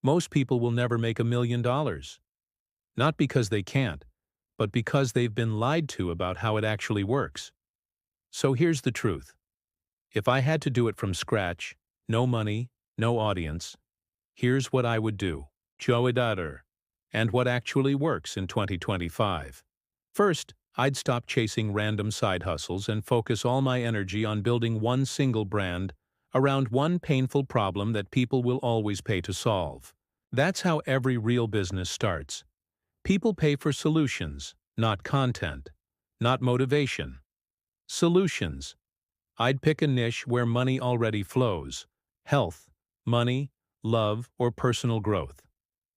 Most people will never make $1 million. Not because they can't, but because they've been lied to about how it actually works. So here's the truth. If I had to do it from scratch, no money, no audience, here's what I would do. And what actually works in 2025. First, I'd stop chasing random side hustles and focus all my energy on building one single brand around one painful problem that people will always pay to solve. That's how every real business starts. People pay for solutions, not content, not motivation. Solutions. I'd pick a niche where money already flows: health, money, love, or personal growth.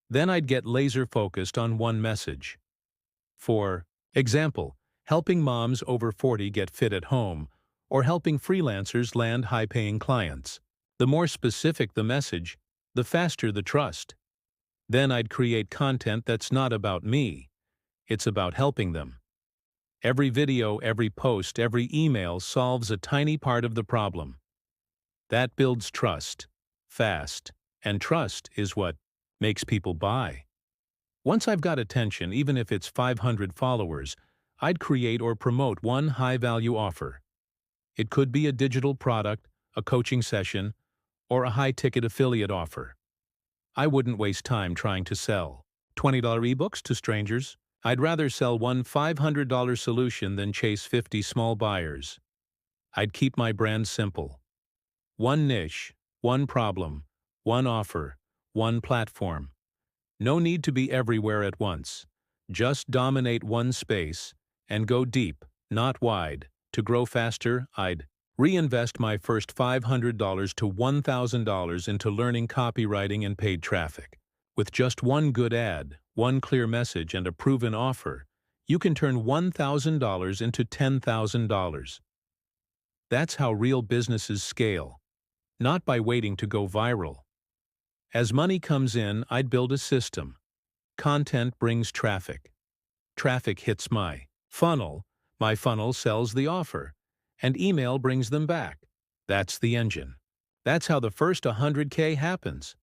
Then I'd get laser-focused on one message. For example, helping moms over 40 get fit at home, or helping freelancers land high-paying clients. The more specific the message, the faster the trust. Then I'd create content that's not about me. It's about helping them. Every video, every post, every email solves a tiny part of the problem. That builds trust, fast, and trust is what makes people buy. Once I've got attention, even if it's 500 followers, I'd create or promote one high-value offer. It could be a digital product, a coaching session, or a high-ticket affiliate offer. I wouldn't waste time trying to sell $20 ebooks to strangers. I'd rather sell one $500 solution than chase 50 small buyers. I'd keep my brand simple. One niche, one problem, one offer, one platform. No need to be everywhere at once. Just dominate one space and go deep, not wide. To grow faster, I'd reinvest my first $500 to $1,000 into learning copywriting and paid traffic. With just one good ad, one clear message, and a proven offer, you can turn $1,000 into $10,000. That's how real businesses scale, not by waiting to go viral. As money comes in, I'd build a system. Content brings traffic. Traffic hits my funnel sells the offer, and email brings them back. That's the engine. That's how the first 100K happens.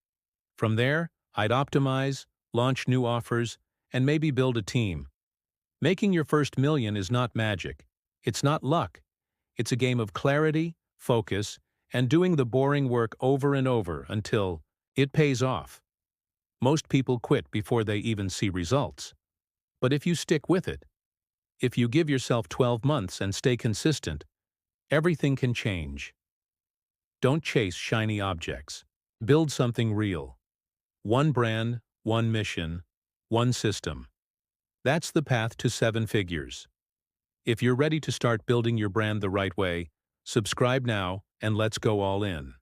From there, I'd optimize, launch new offers, and maybe build a team. Making your first million is not magic. It's not luck. It's a game of clarity, focus, and doing the boring work over and over until it pays off. Most people quit before they even see results. But if you stick with it, if you give yourself 12 months and stay consistent, everything can change. Don't chase shiny objects. Build something real. One brand, one mission, one system. That's the path to 7 figures. If you're ready to start building your brand the right way, subscribe now and let's go all in.